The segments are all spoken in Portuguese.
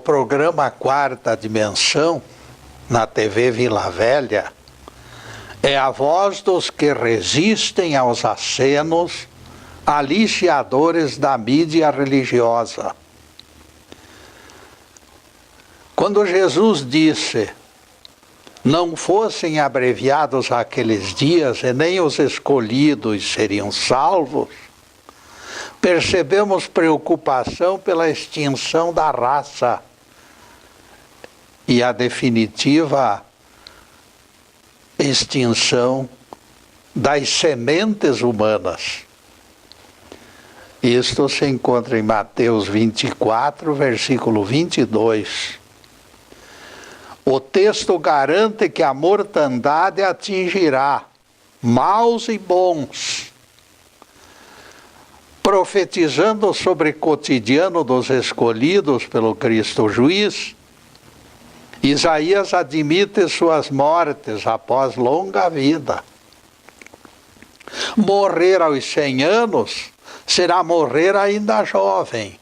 programa Quarta Dimensão, na TV Vila Velha, é a voz dos que resistem aos acenos aliciadores da mídia religiosa. Quando Jesus disse: não fossem abreviados aqueles dias e nem os escolhidos seriam salvos, percebemos preocupação pela extinção da raça e a definitiva extinção das sementes humanas. Isto se encontra em Mateus 24, versículo 22. O texto garante que a mortandade atingirá maus e bons. Profetizando sobre o cotidiano dos escolhidos pelo Cristo Juiz, Isaías admite suas mortes após longa vida. Morrer aos 100 anos será morrer ainda jovem.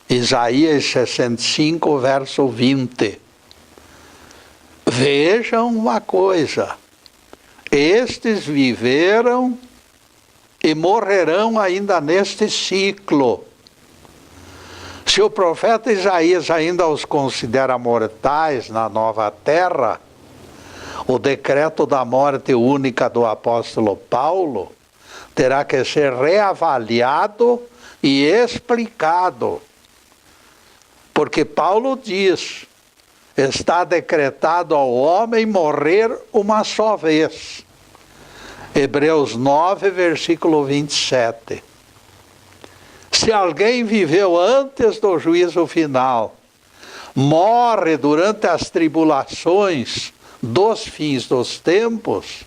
Isaías 65, verso 20. Vejam uma coisa: estes viveram e morrerão ainda neste ciclo. Se o profeta Isaías ainda os considera mortais na nova terra, o decreto da morte única do apóstolo Paulo terá que ser reavaliado e explicado. Porque Paulo diz: está decretado ao homem morrer uma só vez. Hebreus 9, versículo 27. Se alguém viveu antes do juízo final, morre durante as tribulações dos fins dos tempos,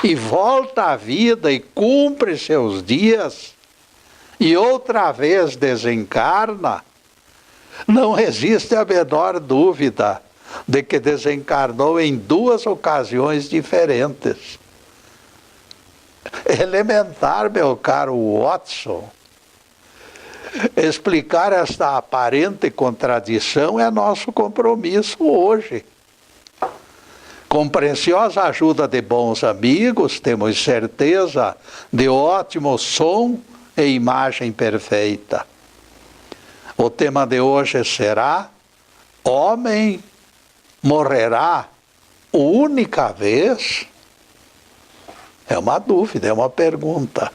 e volta à vida e cumpre seus dias, e outra vez desencarna, não existe a menor dúvida de que desencarnou em duas ocasiões diferentes. Elementar, meu caro Watson. Explicar esta aparente contradição é nosso compromisso hoje. Com preciosa ajuda de bons amigos, temos certeza de ótimo som e imagem perfeita. O tema de hoje será: homem morrerá única vez? É uma dúvida, é uma pergunta.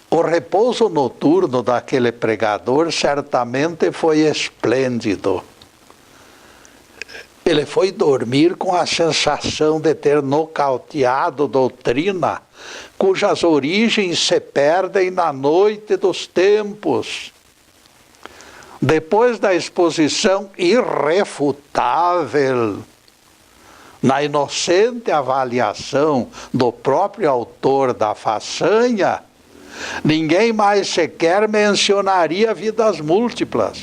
O repouso noturno daquele pregador certamente foi esplêndido. Ele foi dormir com a sensação de ter nocauteado doutrina cujas origens se perdem na noite dos tempos. Depois da exposição irrefutável, na inocente avaliação do próprio autor da façanha, ninguém mais sequer mencionaria vidas múltiplas.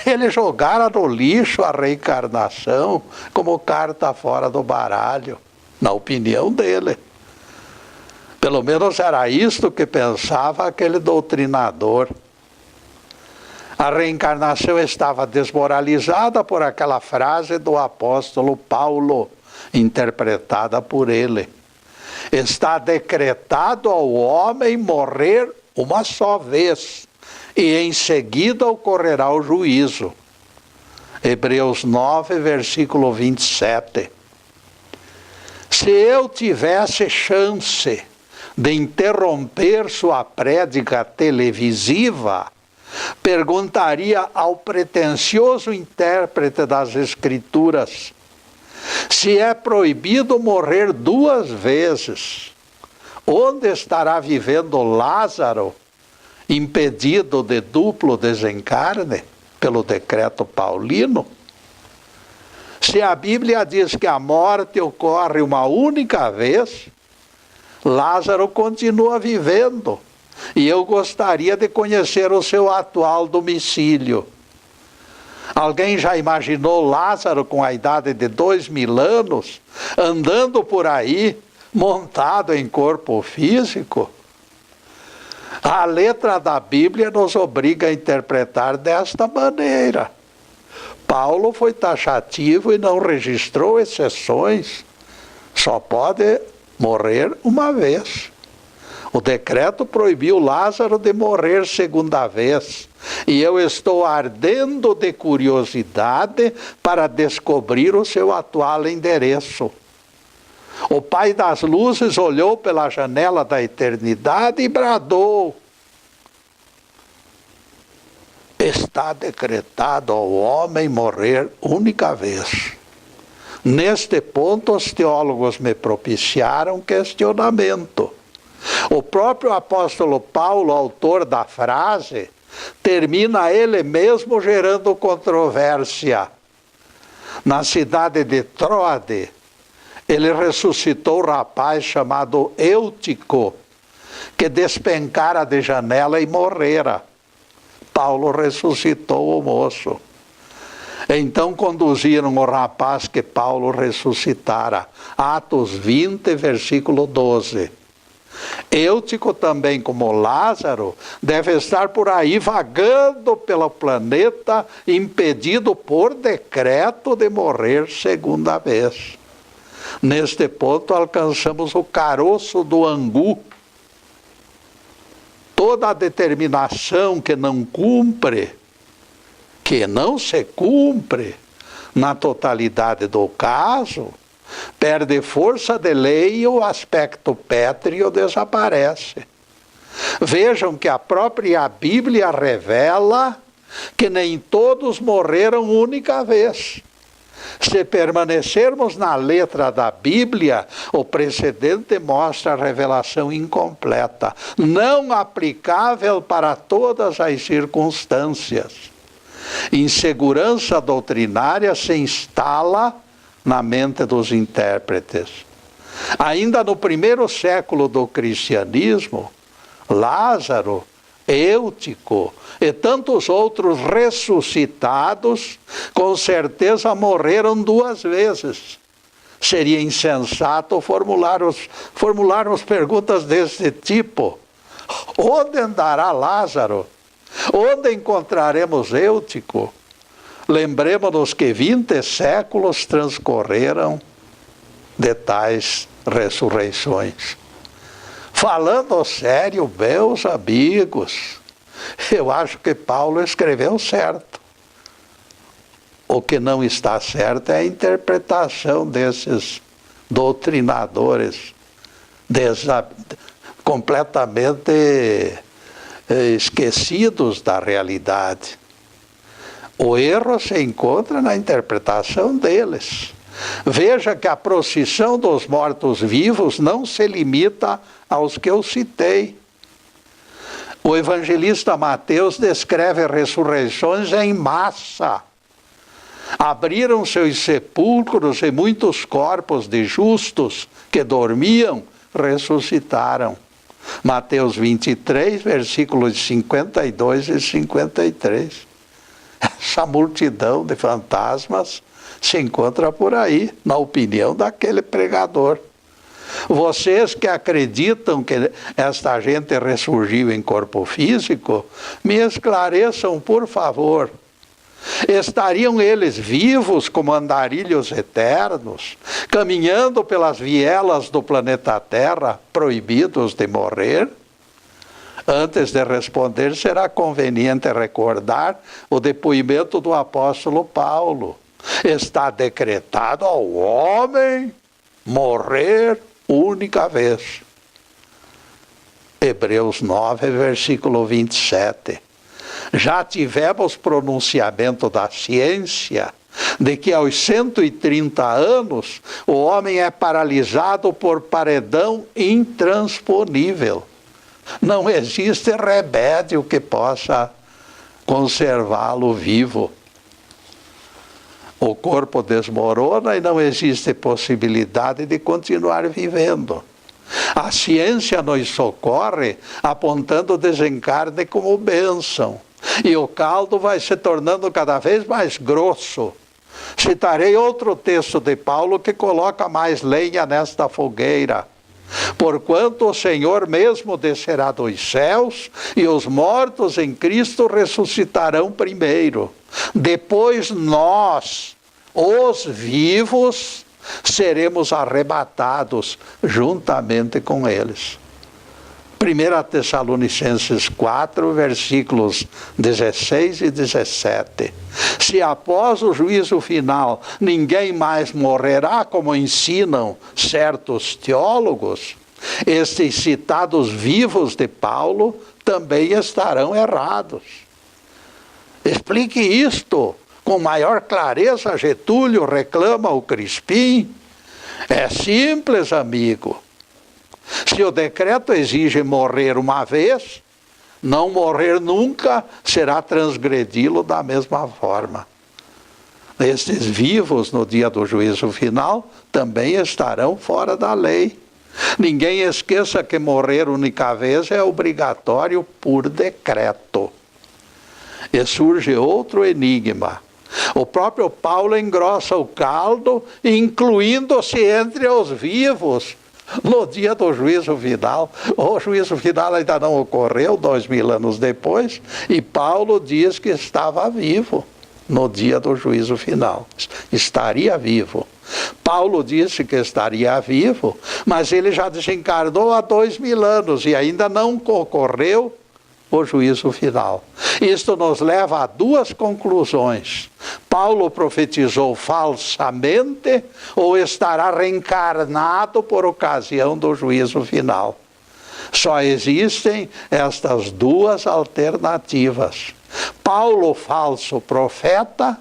Ele jogara no lixo a reencarnação como carta fora do baralho, na opinião dele. Pelo menos era isto que pensava aquele doutrinador. A reencarnação estava desmoralizada por aquela frase do apóstolo Paulo, interpretada por ele: está decretado ao homem morrer uma só vez, e em seguida ocorrerá o juízo. Hebreus 9, versículo 27. Se eu tivesse chance de interromper sua prédica televisiva, perguntaria ao pretensioso intérprete das Escrituras: se é proibido morrer 2 vezes, onde estará vivendo Lázaro, impedido de duplo desencarne pelo decreto paulino? Se a Bíblia diz que a morte ocorre uma única vez, Lázaro continua vivendo, e eu gostaria de conhecer o seu atual domicílio. Alguém já imaginou Lázaro com a idade de 2000 anos, andando por aí, montado em corpo físico? A letra da Bíblia nos obriga a interpretar desta maneira. Paulo foi taxativo e não registrou exceções. Só pode morrer uma vez. O decreto proibiu Lázaro de morrer segunda vez. E eu estou ardendo de curiosidade para descobrir o seu atual endereço. O Pai das Luzes olhou pela janela da eternidade e bradou: está decretado ao homem morrer única vez. Neste ponto, os teólogos me propiciaram questionamento. O próprio apóstolo Paulo, autor da frase, termina ele mesmo gerando controvérsia. Na cidade de Troade, ele ressuscitou um rapaz chamado Eutico, que despencara de janela e morrera. Paulo ressuscitou o moço. Então conduziram o rapaz que Paulo ressuscitara. Atos 20, versículo 12. Eutico, também como Lázaro, deve estar por aí vagando pelo planeta, impedido por decreto de morrer segunda vez. Neste ponto alcançamos o caroço do angu. Toda a determinação que não se cumpre na totalidade do caso, perde força de lei e o aspecto pétreo desaparece. Vejam que a própria Bíblia revela que nem todos morreram única vez. Se permanecermos na letra da Bíblia, o precedente mostra a revelação incompleta, não aplicável para todas as circunstâncias. Insegurança doutrinária se instala na mente dos intérpretes. Ainda no primeiro século do cristianismo, Lázaro, Eutico e tantos outros ressuscitados, com certeza morreram duas vezes. Seria insensato formularmos perguntas desse tipo. Onde andará Lázaro? Onde encontraremos Eutico? Lembremos-nos que 20 séculos transcorreram de tais ressurreições. Falando sério, meus amigos, eu acho que Paulo escreveu certo. O que não está certo é a interpretação desses doutrinadores completamente esquecidos da realidade. O erro se encontra na interpretação deles. Veja que a procissão dos mortos-vivos não se limita aos que eu citei. O evangelista Mateus descreve ressurreições em massa. Abriram seus sepulcros e muitos corpos de justos que dormiam ressuscitaram. Mateus 23, versículos 52 e 53. Essa multidão de fantasmas se encontra por aí, na opinião daquele pregador. Vocês que acreditam que esta gente ressurgiu em corpo físico, me esclareçam, por favor. Estariam eles vivos como andarilhos eternos, caminhando pelas vielas do planeta Terra, proibidos de morrer? Antes de responder, será conveniente recordar o depoimento do apóstolo Paulo. Está decretado ao homem morrer única vez. Hebreus 9, versículo 27. Já tivemos pronunciamento da ciência de que aos 130 anos o homem é paralisado por paredão intransponível. Não existe remédio que possa conservá-lo vivo. O corpo desmorona e não existe possibilidade de continuar vivendo. A ciência nos socorre apontando o desencarne como bênção. E o caldo vai se tornando cada vez mais grosso. Citarei outro texto de Paulo que coloca mais lenha nesta fogueira. Porquanto o Senhor mesmo descerá dos céus, e os mortos em Cristo ressuscitarão primeiro. Depois nós, os vivos, seremos arrebatados juntamente com eles. 1 Tessalonicenses 4, versículos 16 e 17. Se após o juízo final ninguém mais morrerá, como ensinam certos teólogos, estes citados vivos de Paulo também estarão errados. Explique isto com maior clareza, Getúlio, reclama o Crispim. É simples, amigo. Se o decreto exige morrer uma vez, não morrer nunca será transgredi-lo da mesma forma. Estes vivos no dia do juízo final também estarão fora da lei. Ninguém esqueça que morrer única vez é obrigatório por decreto. E surge outro enigma. O próprio Paulo engrossa o caldo, incluindo-se entre os vivos, no dia do juízo final. O juízo final ainda não ocorreu, 2000 anos depois, e Paulo diz que estava vivo no dia do juízo final. Estaria vivo. Paulo disse que estaria vivo, mas ele já desencarnou há 2000 anos e ainda não ocorreu o juízo final. Isto nos leva a duas conclusões. Paulo profetizou falsamente ou estará reencarnado por ocasião do juízo final? Só existem estas duas alternativas. Paulo, falso profeta,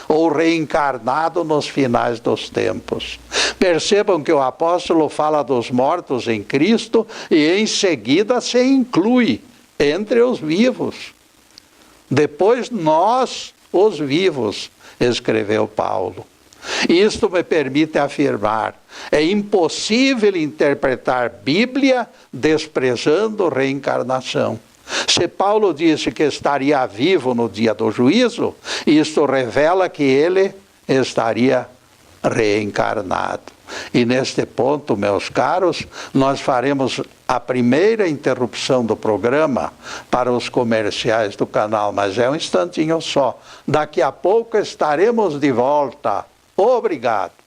ou reencarnado nos finais dos tempos. Percebam que o apóstolo fala dos mortos em Cristo e em seguida se inclui entre os vivos. Depois nós, os vivos, escreveu Paulo. Isto me permite afirmar, é impossível interpretar Bíblia desprezando reencarnação. Se Paulo disse que estaria vivo no dia do juízo, isto revela que ele estaria reencarnado. E neste ponto, meus caros, nós faremos a primeira interrupção do programa para os comerciais do canal, mas é um instantinho só. Daqui a pouco estaremos de volta. Obrigado.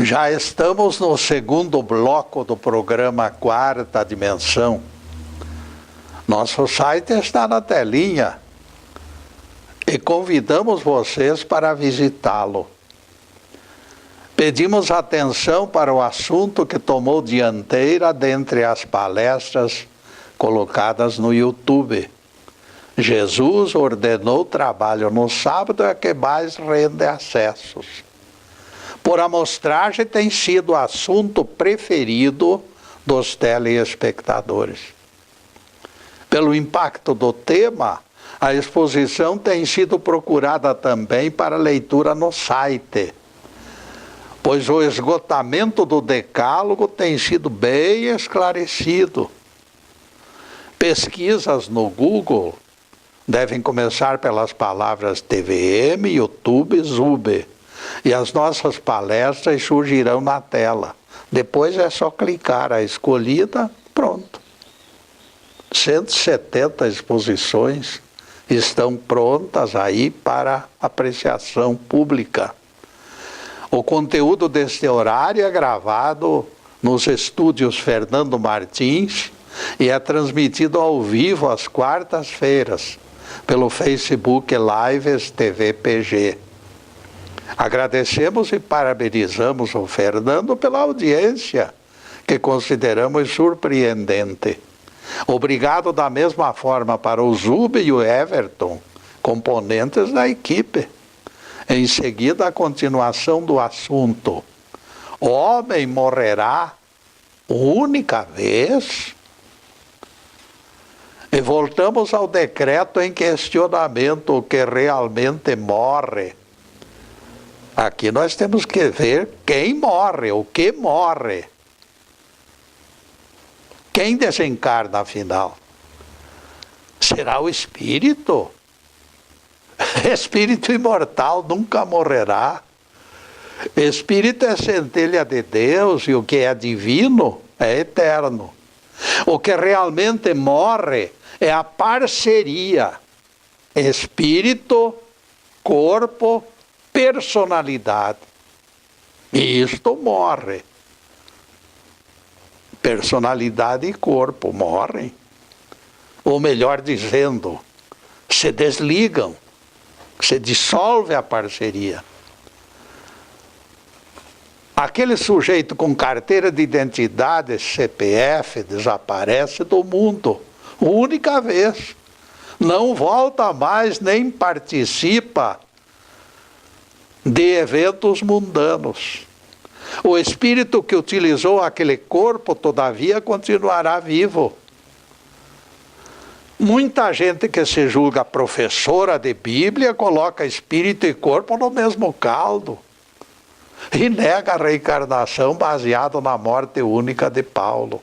Já estamos no segundo bloco do programa Quarta Dimensão. Nosso site está na telinha e convidamos vocês para visitá-lo. Pedimos atenção para o assunto que tomou dianteira dentre as palestras colocadas no YouTube. Jesus ordenou trabalho no sábado, é que mais rende acessos. Por amostragem, tem sido o assunto preferido dos telespectadores. Pelo impacto do tema, a exposição tem sido procurada também para leitura no site, pois o esgotamento do decálogo tem sido bem esclarecido. Pesquisas no Google devem começar pelas palavras TVM, YouTube, Zube. E as nossas palestras surgirão na tela. Depois é só clicar a escolhida, pronto. 170 exposições estão prontas aí para apreciação pública. O conteúdo deste horário é gravado nos estúdios Fernando Martins e é transmitido ao vivo às quartas-feiras pelo Facebook Lives TV PG. Agradecemos e parabenizamos o Fernando pela audiência, que consideramos surpreendente. Obrigado da mesma forma para o Zube e o Everton, componentes da equipe. Em seguida, a continuação do assunto. O homem morrerá única vez. E voltamos ao decreto em questionamento, o que realmente morre. Aqui nós temos que ver quem morre, o que morre. Quem desencarna, afinal? Será o espírito? Espírito imortal nunca morrerá. Espírito é centelha de Deus e o que é divino é eterno. O que realmente morre é a parceria. Espírito, corpo, personalidade. E isto morre. Personalidade e corpo morrem. Ou melhor dizendo, se desligam. Se dissolve a parceria. Aquele sujeito com carteira de identidade, CPF, desaparece do mundo. Única vez. Não volta mais, nem participa de eventos mundanos. O espírito que utilizou aquele corpo, todavia, continuará vivo. Muita gente que se julga professora de Bíblia coloca espírito e corpo no mesmo caldo e nega a reencarnação baseado na morte única de Paulo.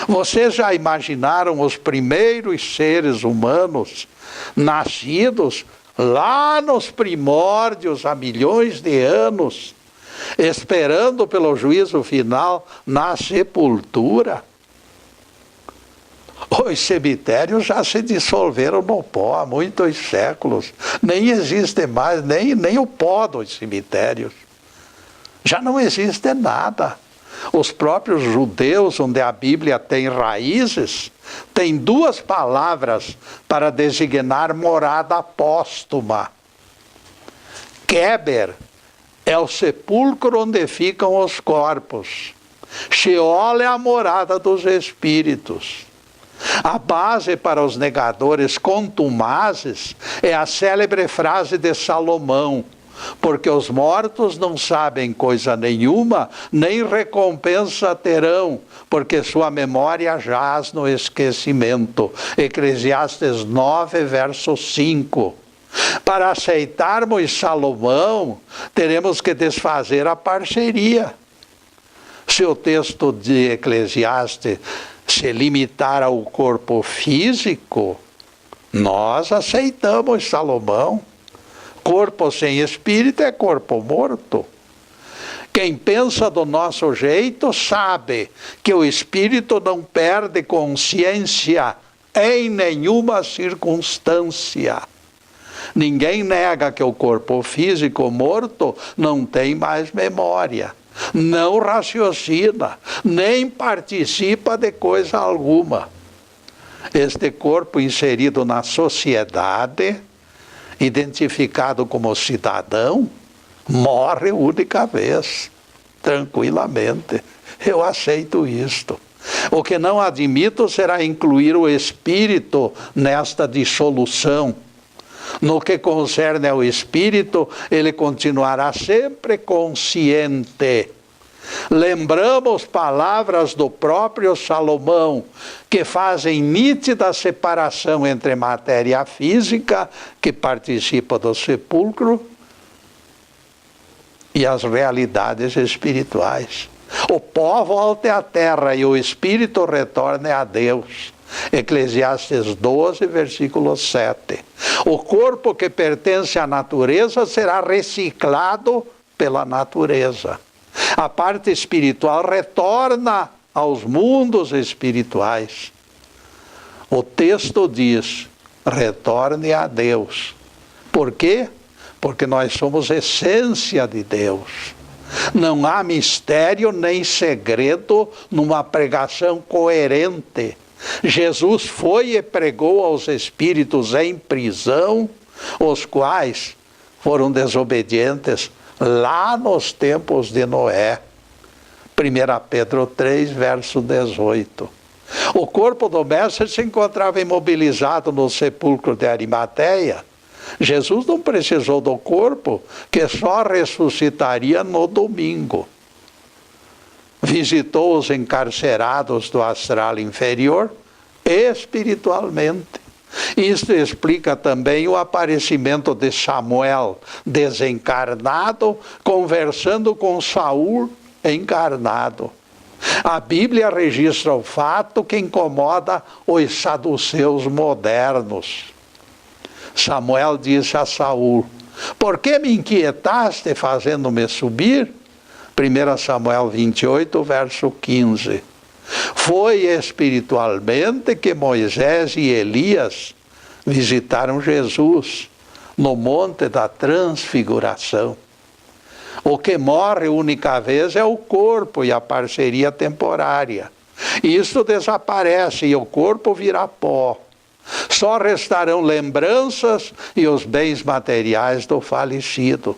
Vocês já imaginaram os primeiros seres humanos nascidos lá nos primórdios, há milhões de anos, esperando pelo juízo final na sepultura? Os cemitérios já se dissolveram no pó há muitos séculos. Nem existe mais, nem o pó dos cemitérios. Já não existe nada. Os próprios judeus, onde a Bíblia tem raízes, tem duas palavras para designar morada póstuma. Keber é o sepulcro onde ficam os corpos. Sheol é a morada dos espíritos. A base para os negadores contumazes é a célebre frase de Salomão: porque os mortos não sabem coisa nenhuma, nem recompensa terão, porque sua memória jaz no esquecimento. Eclesiastes 9, verso 5. Para aceitarmos Salomão, teremos que desfazer a parceria. Se o texto de Eclesiastes se limitar ao corpo físico, nós aceitamos Salomão. Corpo sem espírito é corpo morto. Quem pensa do nosso jeito sabe que o espírito não perde consciência em nenhuma circunstância. Ninguém nega que o corpo físico morto não tem mais memória, não raciocina, nem participa de coisa alguma. Este corpo inserido na sociedade, identificado como cidadão, morre única vez, tranquilamente. Eu aceito isto. O que não admito será incluir o espírito nesta dissolução. No que concerne ao espírito, ele continuará sempre consciente. Lembramos palavras do próprio Salomão, que fazem nítida separação entre matéria física, que participa do sepulcro, e as realidades espirituais. O pó volte à terra e o espírito retorne a Deus. Eclesiastes 12, versículo 7. O corpo que pertence à natureza será reciclado pela natureza. A parte espiritual retorna aos mundos espirituais. O texto diz: retorne a Deus. Por quê? Porque nós somos essência de Deus. Não há mistério nem segredo numa pregação coerente. Jesus foi e pregou aos espíritos em prisão, os quais foram desobedientes lá nos tempos de Noé. 1 Pedro 3, verso 18. O corpo do mestre se encontrava imobilizado no sepulcro de Arimateia. Jesus não precisou do corpo, que só ressuscitaria no domingo. visitou os encarcerados do astral inferior espiritualmente. Isto explica também o aparecimento de Samuel desencarnado conversando com Saul encarnado. A Bíblia registra o fato que incomoda os saduceus modernos. Samuel disse a Saul: por que me inquietaste fazendo-me subir? 1 Samuel 28, verso 15. Foi espiritualmente que Moisés e Elias visitaram Jesus no Monte da Transfiguração. O que morre única vez é o corpo e a parceria temporária. Isto desaparece e o corpo virá pó. Só restarão lembranças e os bens materiais do falecido.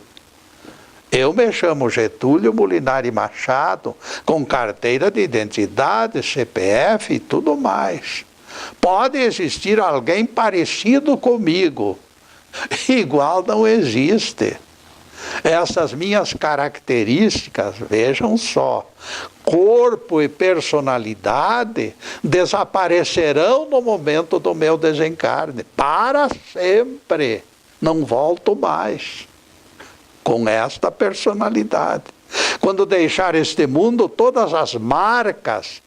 Eu me chamo Getúlio Molinari Machado, com carteira de identidade, CPF e tudo mais. Pode existir alguém parecido comigo. Igual não existe. Essas minhas características, vejam só, corpo e personalidade desaparecerão no momento do meu desencarne. Para sempre. Não volto mais com esta personalidade. Quando deixar este mundo, todas as marcas,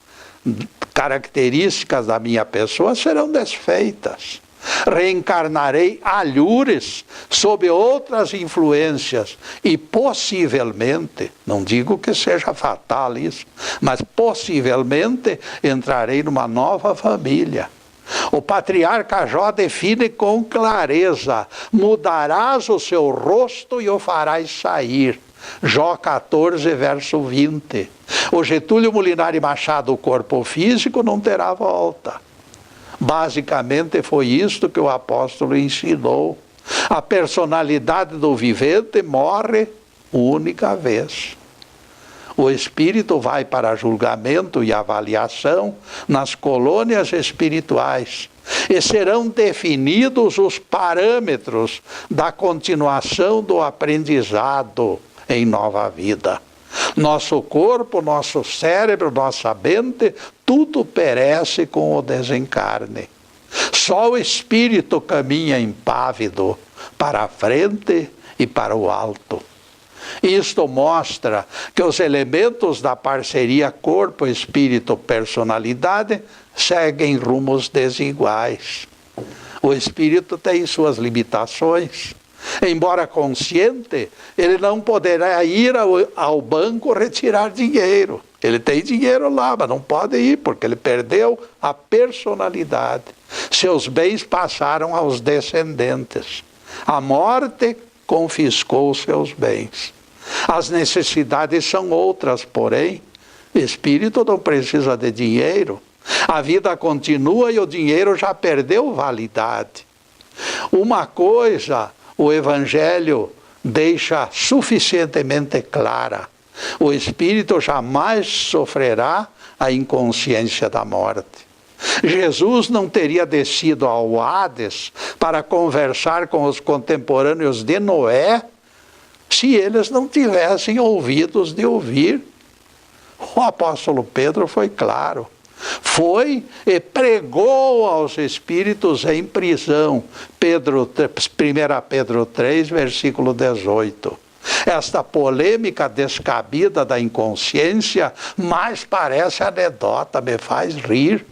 características da minha pessoa serão desfeitas. Reencarnarei alhures sob outras influências e possivelmente, não digo que seja fatal isso, mas possivelmente entrarei numa nova família. O patriarca Jó define com clareza: mudarás o seu rosto e o farás sair. Jó 14, verso 20. O Getúlio Molinari Machado, o corpo físico, não terá volta. Basicamente foi isto que o apóstolo ensinou. A personalidade do vivente morre única vez. O espírito vai para julgamento e avaliação nas colônias espirituais e serão definidos os parâmetros da continuação do aprendizado em nova vida. Nosso corpo, nosso cérebro, nossa mente, tudo perece com o desencarne. Só o espírito caminha impávido para a frente e para o alto. Isto mostra que os elementos da parceria corpo, espírito, personalidade seguem rumos desiguais. O espírito tem suas limitações. Embora consciente, ele não poderá ir ao banco retirar dinheiro. Ele tem dinheiro lá, mas não pode ir, porque ele perdeu a personalidade. Seus bens passaram aos descendentes. A morte confiscou seus bens. As necessidades são outras, porém, espírito não precisa de dinheiro. A vida continua e o dinheiro já perdeu validade. Uma coisa o Evangelho deixa suficientemente clara: o espírito jamais sofrerá a inconsciência da morte. Jesus não teria descido ao Hades para conversar com os contemporâneos de Noé se eles não tivessem ouvidos de ouvir. O apóstolo Pedro foi claro. Foi e pregou aos espíritos em prisão. 1 Pedro 3, versículo 18. Esta polêmica descabida da inconsciência mais parece anedota, me faz rir.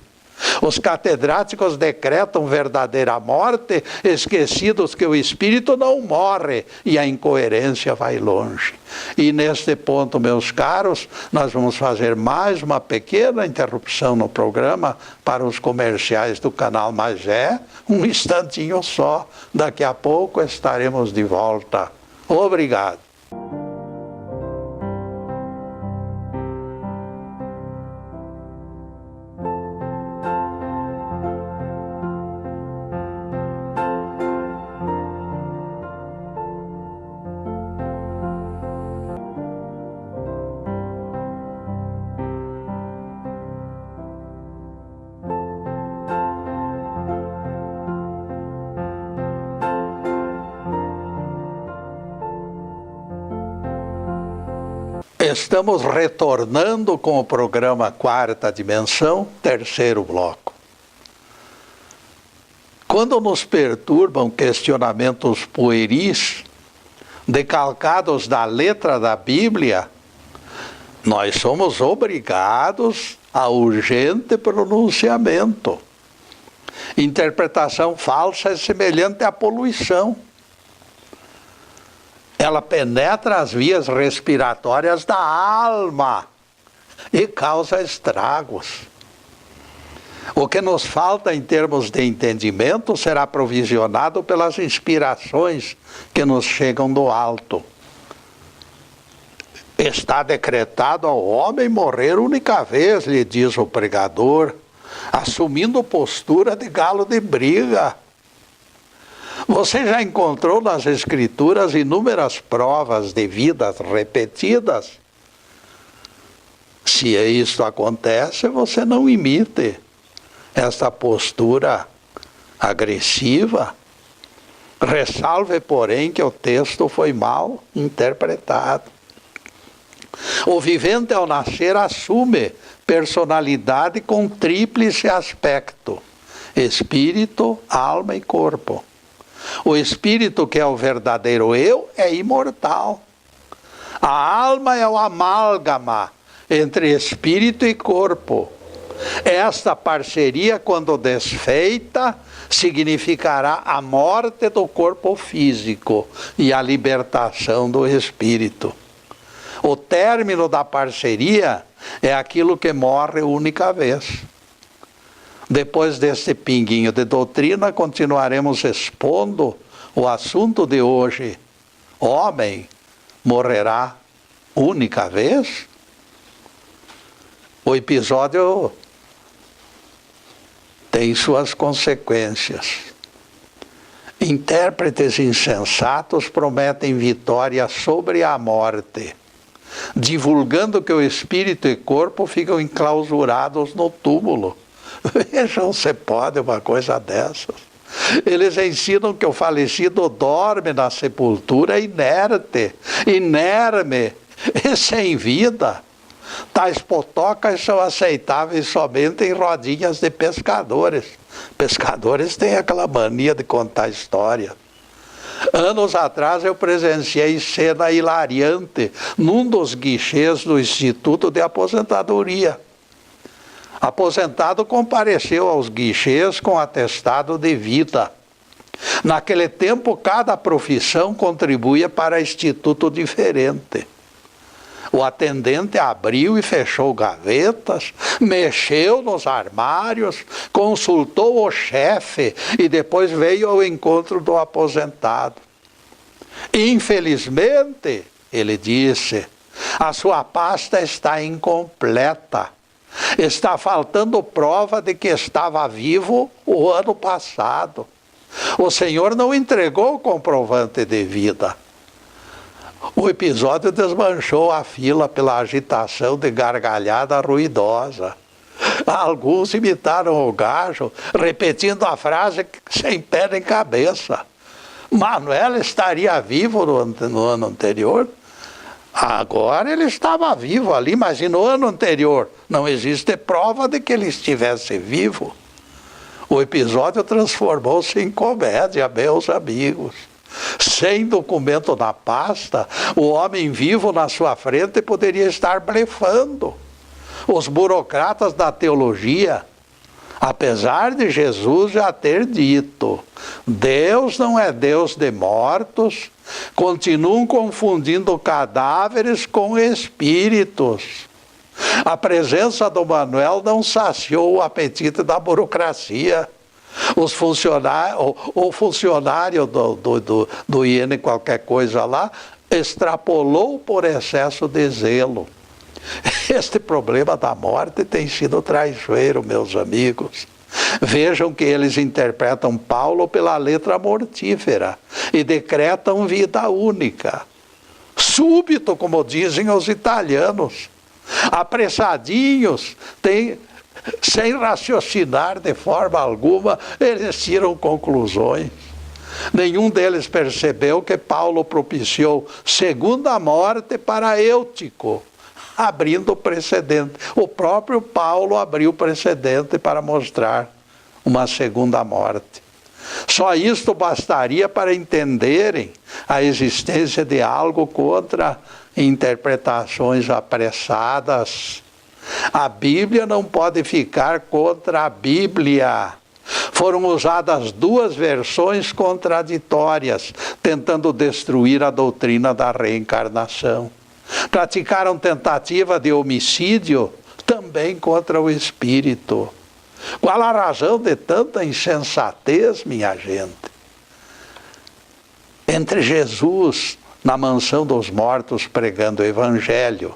Os catedráticos decretam verdadeira morte, esquecidos que o espírito não morre e a incoerência vai longe. E neste ponto, meus caros, nós vamos fazer mais uma pequena interrupção no programa para os comerciais do canal, mas é um instantinho só. Daqui a pouco estaremos de volta. Obrigado. Estamos retornando com o programa Quarta Dimensão, terceiro bloco. Quando nos perturbam questionamentos pueris, decalcados da letra da Bíblia, nós somos obrigados a urgente pronunciamento. Interpretação falsa é semelhante à poluição. Ela penetra as vias respiratórias da alma e causa estragos. O que nos falta em termos de entendimento será provisionado pelas inspirações que nos chegam do alto. Está decretado ao homem morrer única vez, lhe diz o pregador, assumindo postura de galo de briga. Você já encontrou nas Escrituras inúmeras provas de vidas repetidas? Se isso acontece, você não imite esta postura agressiva. Ressalve, porém, que o texto foi mal interpretado. O vivente, ao nascer, assume personalidade com tríplice aspecto: espírito, alma e corpo. O espírito, que é o verdadeiro eu, é imortal. A alma é o amálgama entre espírito e corpo. Esta parceria, quando desfeita, significará a morte do corpo físico e a libertação do espírito. O término da parceria é aquilo que morre única vez. Depois deste pinguinho de doutrina, continuaremos expondo o assunto de hoje. Homem morrerá única vez? O episódio tem suas consequências. Intérpretes insensatos prometem vitória sobre a morte, divulgando que o espírito e corpo ficam enclausurados no túmulo. Vejam se pode uma coisa dessas. Eles ensinam que o falecido dorme na sepultura inerte, inerme e sem vida. Tais potocas são aceitáveis somente em rodinhas de pescadores. Pescadores têm aquela mania de contar história. Anos atrás eu presenciei cena hilariante num dos guichês do Instituto de Aposentadoria. Aposentado compareceu aos guichês com atestado de vida. Naquele tempo, cada profissão contribuía para instituto diferente. O atendente abriu e fechou gavetas, mexeu nos armários, consultou o chefe e depois veio ao encontro do aposentado. Infelizmente, ele disse, a sua pasta está incompleta. Está faltando prova de que estava vivo o ano passado. O senhor não entregou o comprovante de vida. O episódio desmanchou a fila pela agitação de gargalhada ruidosa. Alguns imitaram o gajo, repetindo a frase sem pé nem cabeça. Manuel estaria vivo no ano anterior? Agora ele estava vivo ali, mas e no ano anterior? Não existe prova de que ele estivesse vivo. O episódio transformou-se em comédia, meus amigos. Sem documento na pasta, o homem vivo na sua frente poderia estar blefando. Os burocratas da teologia, apesar de Jesus já ter dito, Deus não é Deus de mortos, continuam confundindo cadáveres com espíritos. A presença do Manuel não saciou o apetite da burocracia. O funcionário do IN qualquer coisa lá extrapolou por excesso de zelo. Este problema da morte tem sido traiçoeiro, meus amigos. Vejam que eles interpretam Paulo pela letra mortífera e decretam vida única. Súbito, como dizem os italianos. Apressadinhos, sem raciocinar de forma alguma, eles tiram conclusões. Nenhum deles percebeu que Paulo propiciou segunda morte para Eutico, abrindo precedente. O próprio Paulo abriu precedente para mostrar uma segunda morte. Só isto bastaria para entenderem a existência de algo contra interpretações apressadas. A Bíblia não pode ficar contra a Bíblia. Foram usadas duas versões contraditórias, tentando destruir a doutrina da reencarnação. Praticaram tentativa de homicídio também contra o Espírito. Qual a razão de tanta insensatez, minha gente? Entre Jesus, na mansão dos mortos, pregando o Evangelho,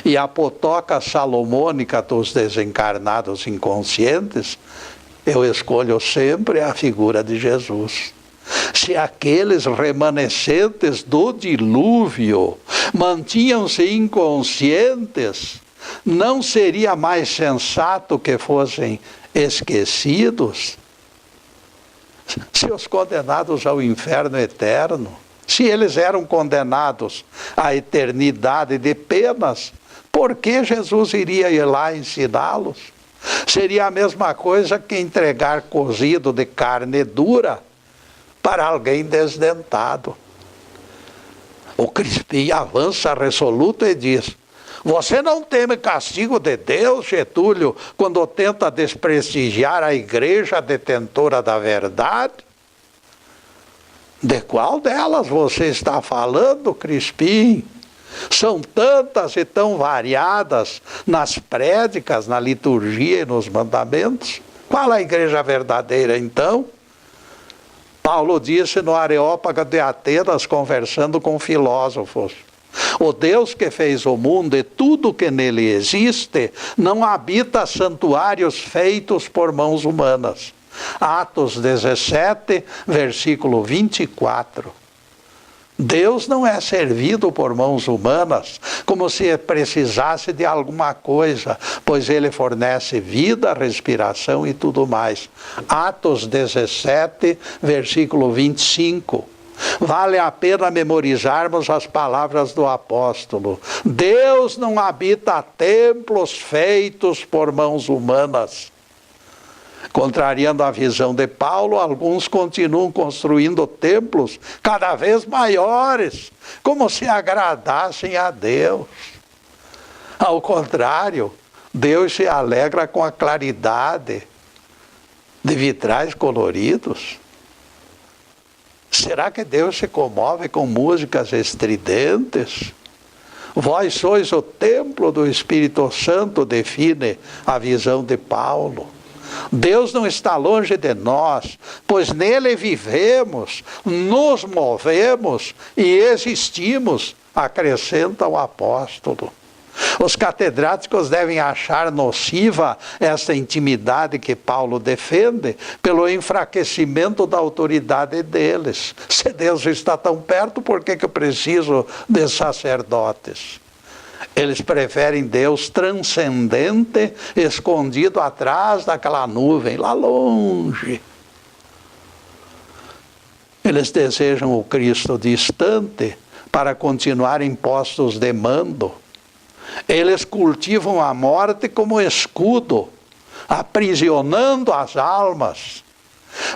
e a potoca salomônica dos desencarnados inconscientes, eu escolho sempre a figura de Jesus. Se aqueles remanescentes do dilúvio mantinham-se inconscientes, não seria mais sensato que fossem esquecidos? Se os condenados ao inferno eterno, se eles eram condenados à eternidade de penas, por que Jesus iria ir lá ensiná-los? Seria a mesma coisa que entregar cozido de carne dura para alguém desdentado. O Crispim avança resoluto e diz: você não teme castigo de Deus, Getúlio, quando tenta desprestigiar a igreja detentora da verdade? De qual delas você está falando, Crispim? São tantas e tão variadas nas prédicas, na liturgia e nos mandamentos. Qual a igreja verdadeira, então? Paulo disse no Areópago de Atenas, conversando com filósofos: o Deus que fez o mundo e tudo que nele existe não habita santuários feitos por mãos humanas. Atos 17, versículo 24. Deus não é servido por mãos humanas, como se precisasse de alguma coisa, pois Ele fornece vida, respiração e tudo mais. Atos 17, versículo 25. Vale a pena memorizarmos as palavras do apóstolo: Deus não habita templos feitos por mãos humanas. Contrariando a visão de Paulo, alguns continuam construindo templos cada vez maiores, como se agradassem a Deus. Ao contrário, Deus se alegra com a claridade de vitrais coloridos. Será que Deus se comove com músicas estridentes? Vós sois o templo do Espírito Santo, define a visão de Paulo. Deus não está longe de nós, pois nele vivemos, nos movemos e existimos, acrescenta o apóstolo. Os catedráticos devem achar nociva esta intimidade que Paulo defende pelo enfraquecimento da autoridade deles. Se Deus está tão perto, por que eu preciso de sacerdotes? Eles preferem Deus transcendente, escondido atrás daquela nuvem, lá longe. Eles desejam o Cristo distante para continuar em postos de mando. Eles cultivam a morte como escudo, aprisionando as almas.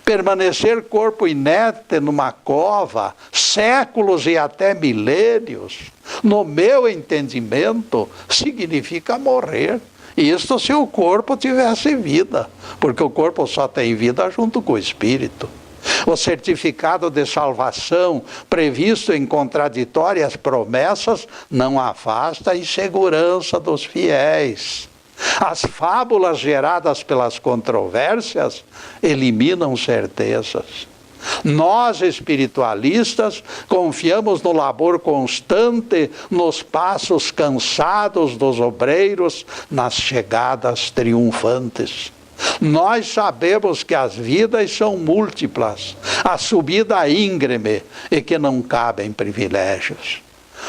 Permanecer corpo inerte numa cova, séculos e até milênios, no meu entendimento, significa morrer. Isto se o corpo tivesse vida, porque o corpo só tem vida junto com o espírito. O certificado de salvação, previsto em contraditórias promessas, não afasta a insegurança dos fiéis. As fábulas geradas pelas controvérsias eliminam certezas. Nós, espiritualistas, confiamos no labor constante, nos passos cansados dos obreiros, nas chegadas triunfantes. Nós sabemos que as vidas são múltiplas, a subida íngreme e que não cabem privilégios.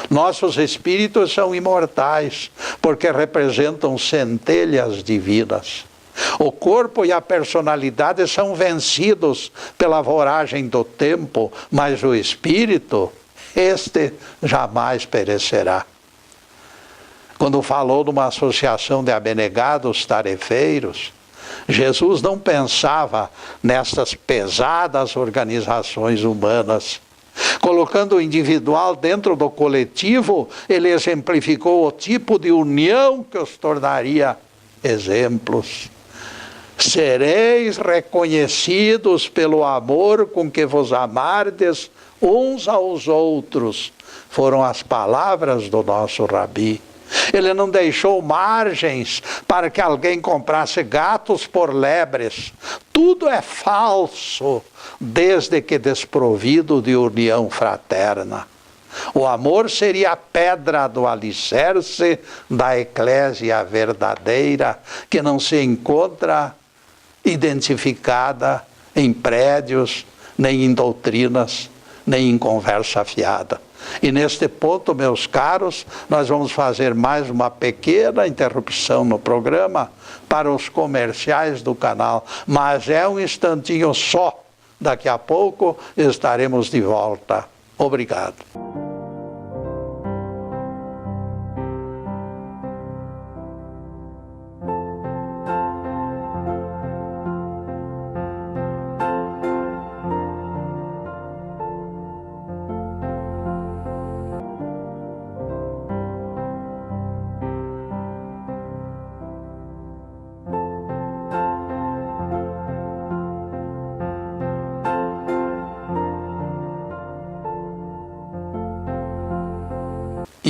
Nossos espíritos são imortais, porque representam centelhas divinas. O corpo e a personalidade são vencidos pela voragem do tempo, mas o espírito, este jamais perecerá. quando falou de uma associação de abnegados tarefeiros, Jesus não pensava nessas pesadas organizações humanas. Colocando o individual dentro do coletivo, ele exemplificou o tipo de união que os tornaria exemplos. Sereis reconhecidos pelo amor com que vos amardes uns aos outros, foram as palavras do nosso Rabi. Ele não deixou margens para que alguém comprasse gatos por lebres. Tudo é falso, desde que desprovido de união fraterna. O amor seria a pedra do alicerce da eclésia verdadeira, que não se encontra identificada em prédios, nem em doutrinas, nem em conversa fiada. E neste ponto, meus caros, nós vamos fazer mais uma pequena interrupção no programa para os comerciais do canal, mas é um instantinho só. Daqui a pouco estaremos de volta. Obrigado.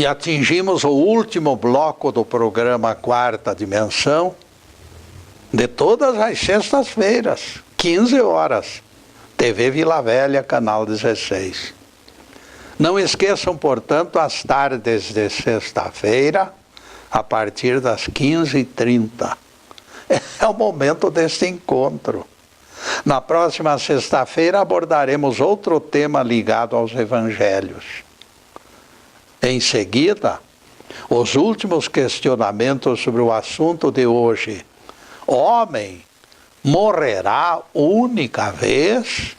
E atingimos o último bloco do programa Quarta Dimensão, de todas as sextas-feiras, 15 horas, TV Vila Velha, canal 16. Não esqueçam, portanto, as tardes de sexta-feira, a partir das 15h30. É o momento deste encontro. Na próxima sexta-feira abordaremos outro tema ligado aos evangelhos. Em seguida, os últimos questionamentos sobre o assunto de hoje. Homem morrerá única vez?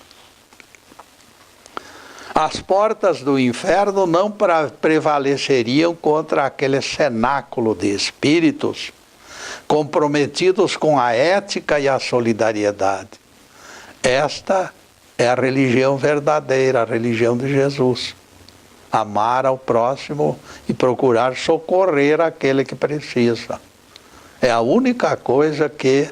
As portas do inferno não prevaleceriam contra aquele cenáculo de espíritos comprometidos com a ética e a solidariedade. Esta é a religião verdadeira, a religião de Jesus. Amar ao próximo e procurar socorrer aquele que precisa. É a única coisa que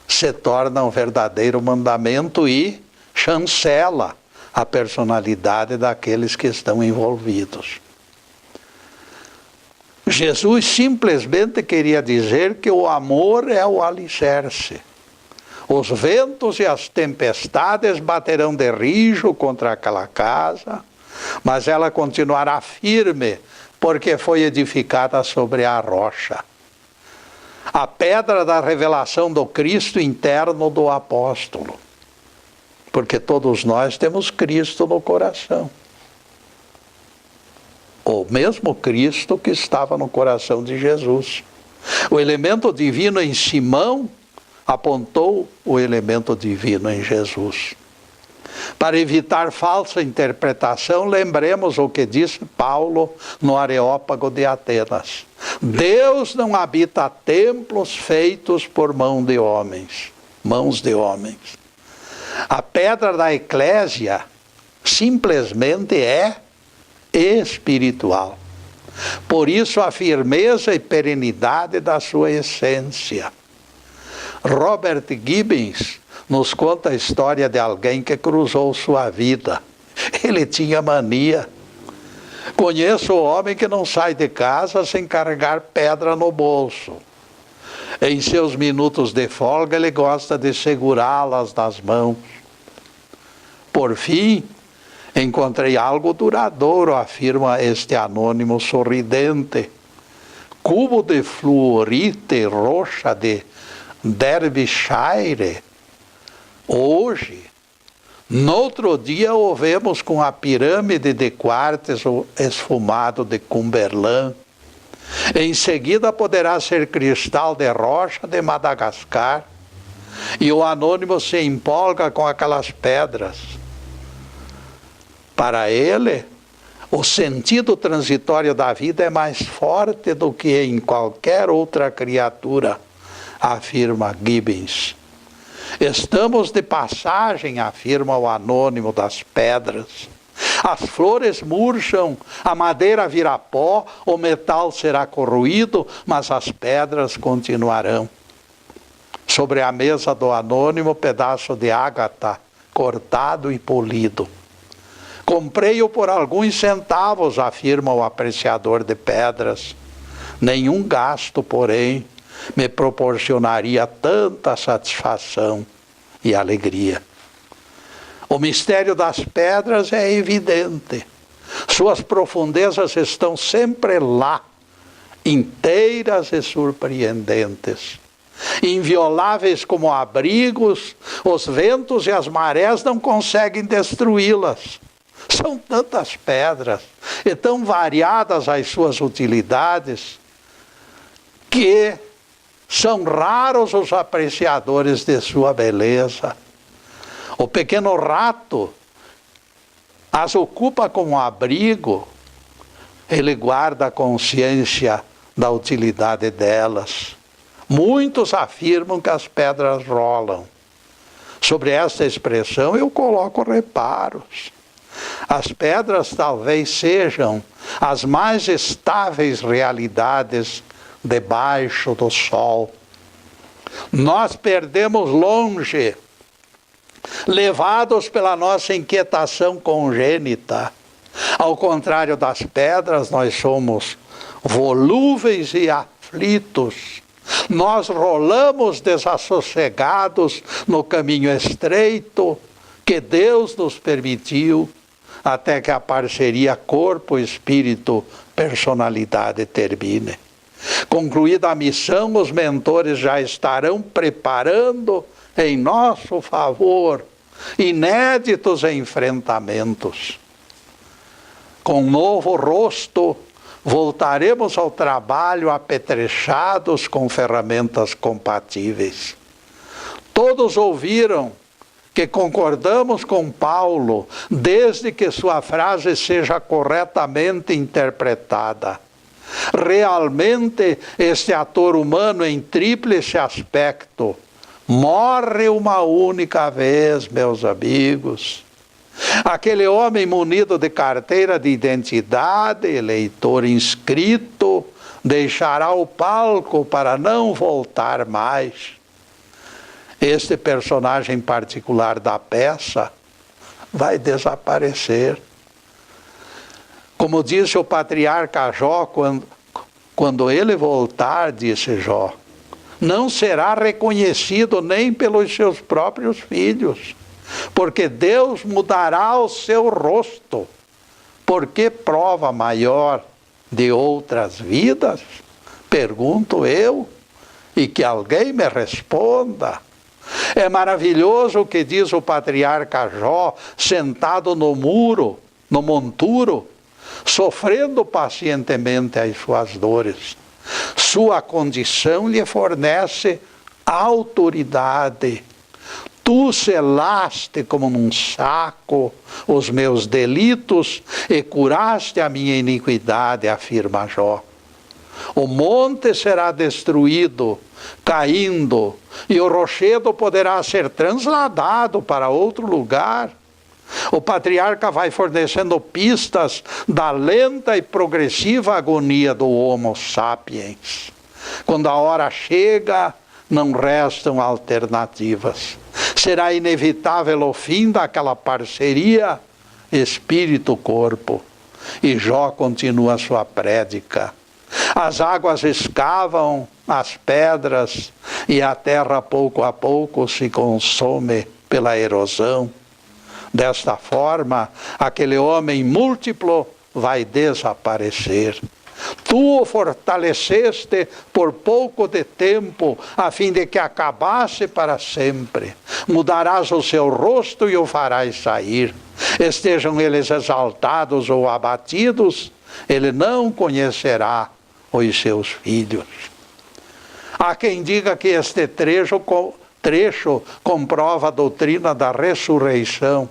se torna um verdadeiro mandamento e chancela a personalidade daqueles que estão envolvidos. Jesus simplesmente queria dizer que o amor é o alicerce. Os ventos e as tempestades baterão de rijo contra aquela casa, mas ela continuará firme, porque foi edificada sobre a rocha. A pedra da revelação do Cristo interno do apóstolo. Porque todos nós temos Cristo no coração. O mesmo Cristo que estava no coração de Jesus. O elemento divino em Simão apontou o elemento divino em Jesus. Para evitar falsa interpretação, lembremos o que disse Paulo no Areópago de Atenas. Deus não habita templos feitos por mãos de homens. A pedra da eclésia simplesmente é espiritual. Por isso a firmeza e perenidade da sua essência. Robert Gibbons nos conta a história de alguém que cruzou sua vida. Ele tinha mania. Conheço o homem que não sai de casa sem carregar pedra no bolso. Em seus minutos de folga, ele gosta de segurá-las nas mãos. Por fim, encontrei algo duradouro, afirma este anônimo sorridente. Cubo de fluorite roxa de Derbyshire. Hoje, noutro dia, o vemos com a pirâmide de quartzo esfumado de Cumberland. Em seguida, poderá ser cristal de rocha de Madagascar. E o anônimo se empolga com aquelas pedras. Para ele, O sentido transitório da vida é mais forte do que em qualquer outra criatura, afirma Gibbons. Estamos de passagem, afirma o anônimo das pedras. As flores murcham, a madeira virá pó, o metal será corroído, mas as pedras continuarão. Sobre a mesa do anônimo, pedaço de ágata, cortado e polido. Comprei-o por alguns centavos, afirma o apreciador de pedras. Nenhum gasto, porém, me proporcionaria tanta satisfação e alegria. O mistério das pedras é evidente. Suas profundezas estão sempre lá, inteiras e surpreendentes. Invioláveis como abrigos, os ventos e as marés não conseguem destruí-las. São tantas pedras e tão variadas as suas utilidades que são raros os apreciadores de sua beleza. O pequeno rato as ocupa como abrigo, ele guarda a consciência da utilidade delas. Muitos afirmam que as pedras rolam. Sobre esta expressão eu coloco reparos. As pedras talvez sejam as mais estáveis realidades debaixo do sol. Nós perdemos longe, levados pela nossa inquietação congênita. Ao contrário das pedras, nós somos volúveis e aflitos. Nós rolamos desassossegados no caminho estreito que Deus nos permitiu, até que a parceria corpo, espírito, personalidade termine. Concluída a missão, os mentores já estarão preparando em nosso favor inéditos enfrentamentos. Com um novo rosto, voltaremos ao trabalho apetrechados com ferramentas compatíveis. Todos ouviram que concordamos com Paulo, desde que sua frase seja corretamente interpretada. Realmente, este ator humano em tríplice aspecto morre uma única vez, meus amigos. Aquele homem munido de carteira de identidade, eleitor inscrito, deixará o palco para não voltar mais. Este personagem particular da peça vai desaparecer. Como disse o patriarca Jó, quando ele voltar, disse Jó, não será reconhecido nem pelos seus próprios filhos, porque Deus mudará o seu rosto. Por que prova maior de outras vidas? Pergunto eu, e que alguém me responda. É maravilhoso o que diz o patriarca Jó, sentado no monturo, sofrendo pacientemente as suas dores. Sua condição lhe fornece autoridade. Tu selaste como num saco os meus delitos e curaste a minha iniquidade, afirma Jó. O monte será destruído, caindo, e o rochedo poderá ser trasladado para outro lugar. O patriarca vai fornecendo pistas da lenta e progressiva agonia do Homo sapiens. Quando a hora chega, não restam alternativas. Será inevitável o fim daquela parceria espírito-corpo. E Jó continua sua prédica. As águas escavam as pedras e a terra pouco a pouco se consome pela erosão. Desta forma, aquele homem múltiplo vai desaparecer. Tu o fortaleceste por pouco de tempo, a fim de que acabasse para sempre. Mudarás o seu rosto e o farás sair. Estejam eles exaltados ou abatidos, ele não conhecerá os seus filhos. Há quem diga que este trecho comprova a doutrina da ressurreição.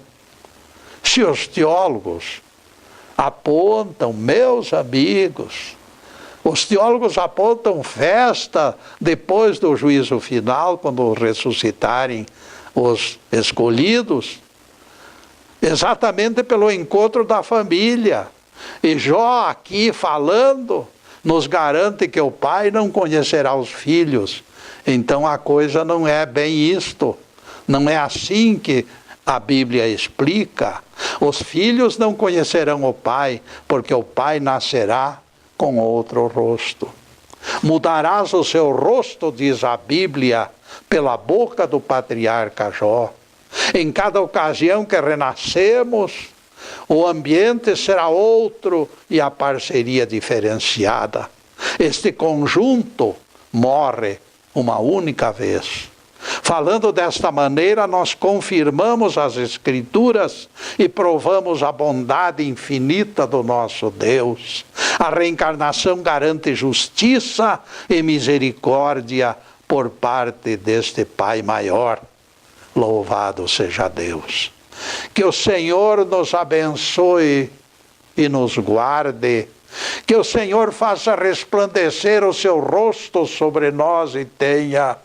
Se os teólogos apontam, meus amigos, os teólogos apontam festa depois do juízo final, quando ressuscitarem os escolhidos, exatamente pelo encontro da família. E Jó aqui falando, nos garante que o pai não conhecerá os filhos. Então a coisa não é bem isto. Não é assim que a Bíblia explica. Os filhos não conhecerão o pai, porque o pai nascerá com outro rosto. Mudarás o seu rosto, diz a Bíblia, pela boca do patriarca Jó. Em cada ocasião que renascemos, o ambiente será outro e a parceria diferenciada. Este conjunto morre uma única vez. Falando desta maneira, nós confirmamos as Escrituras e provamos a bondade infinita do nosso Deus. A reencarnação garante justiça e misericórdia por parte deste Pai maior. Louvado seja Deus. Que o Senhor nos abençoe e nos guarde. Que o Senhor faça resplandecer o seu rosto sobre nós e tenha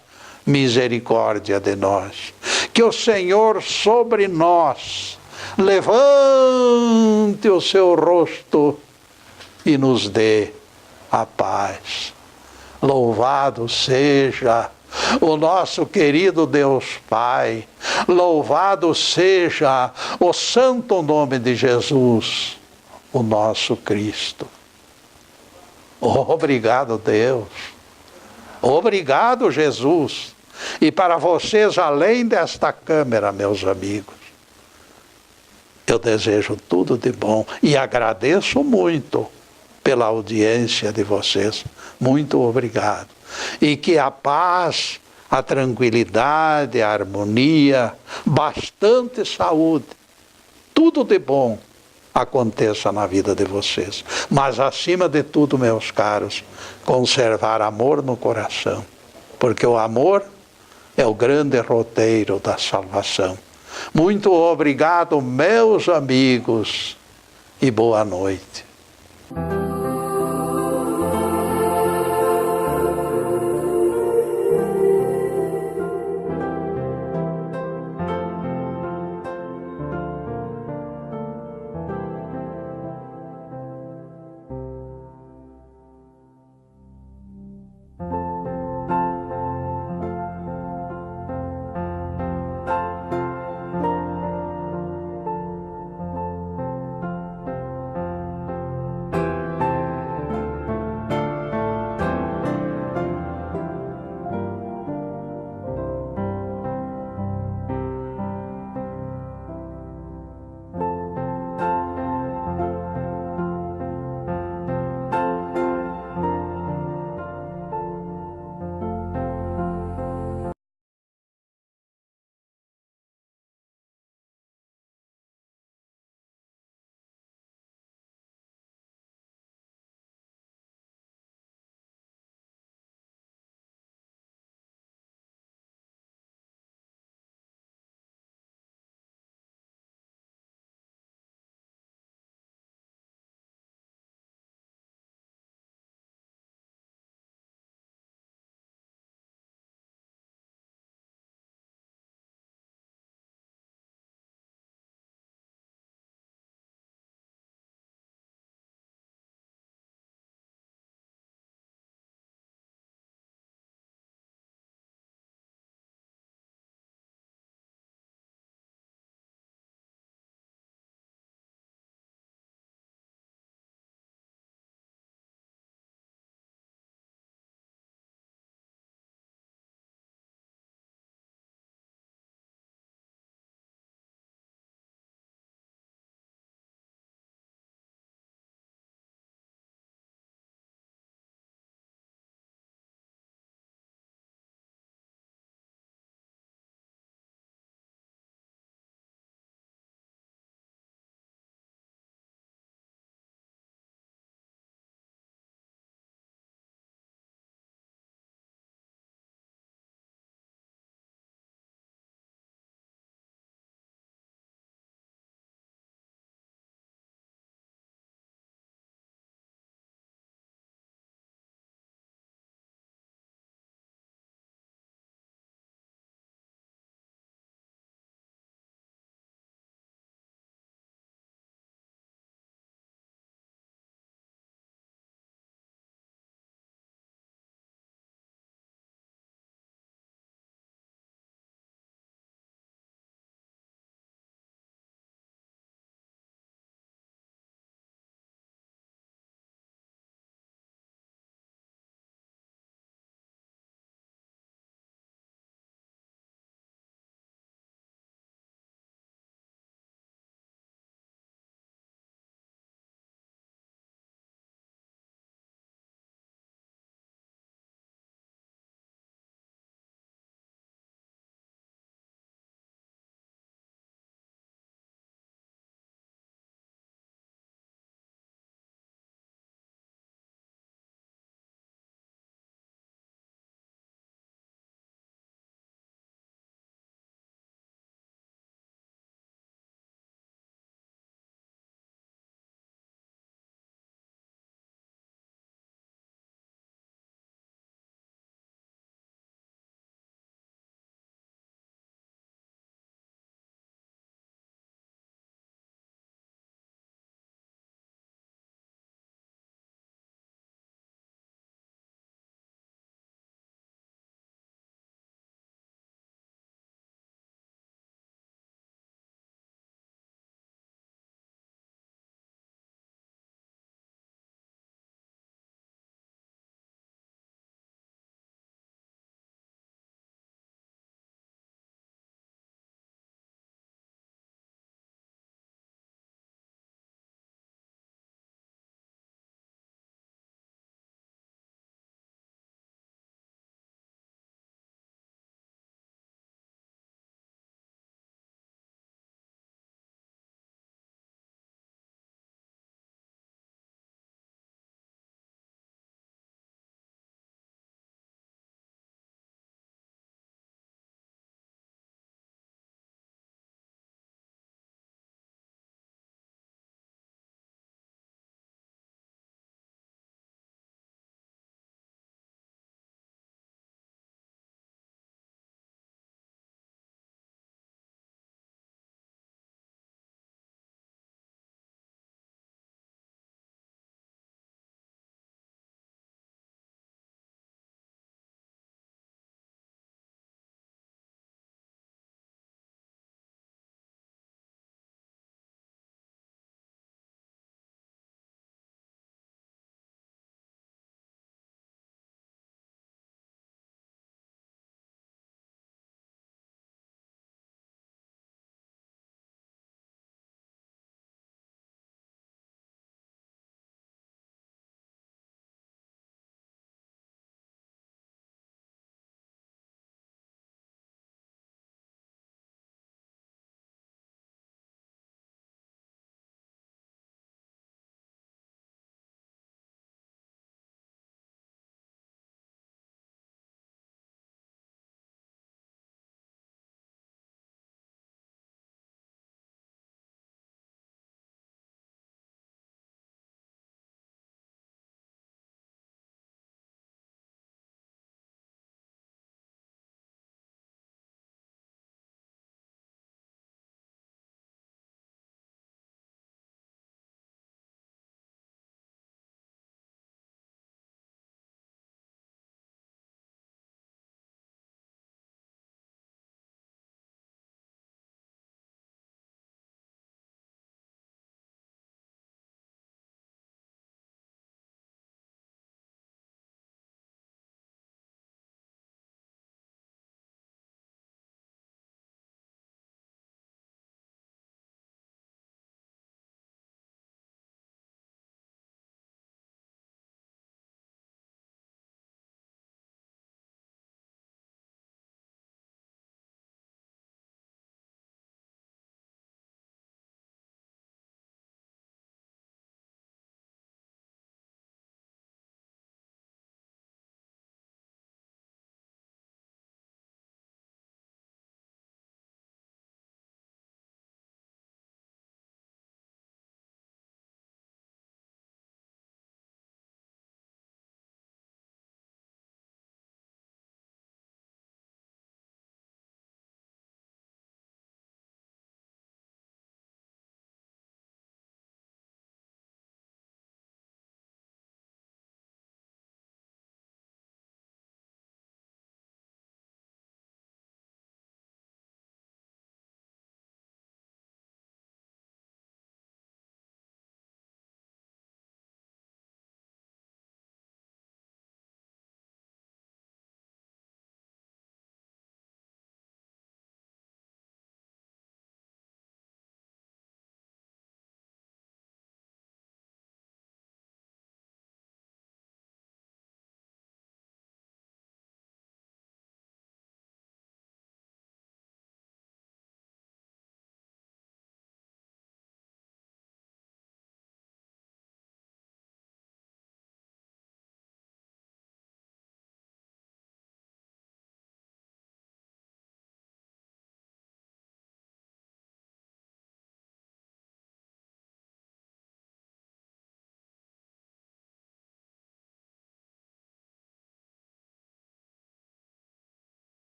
misericórdia de nós. Que o Senhor sobre nós levante o seu rosto e nos dê a paz. Louvado seja o nosso querido Deus Pai. Louvado seja o santo nome de Jesus, o nosso Cristo. Obrigado, Deus. Obrigado, Jesus. E para vocês, além desta câmera, meus amigos, eu desejo tudo de bom e agradeço muito pela audiência de vocês. Muito obrigado. E que a paz, a tranquilidade, a harmonia, bastante saúde, tudo de bom aconteça na vida de vocês. Mas acima de tudo, meus caros, conservar amor no coração, porque o amor é o grande roteiro da salvação. Muito obrigado, meus amigos, e boa noite.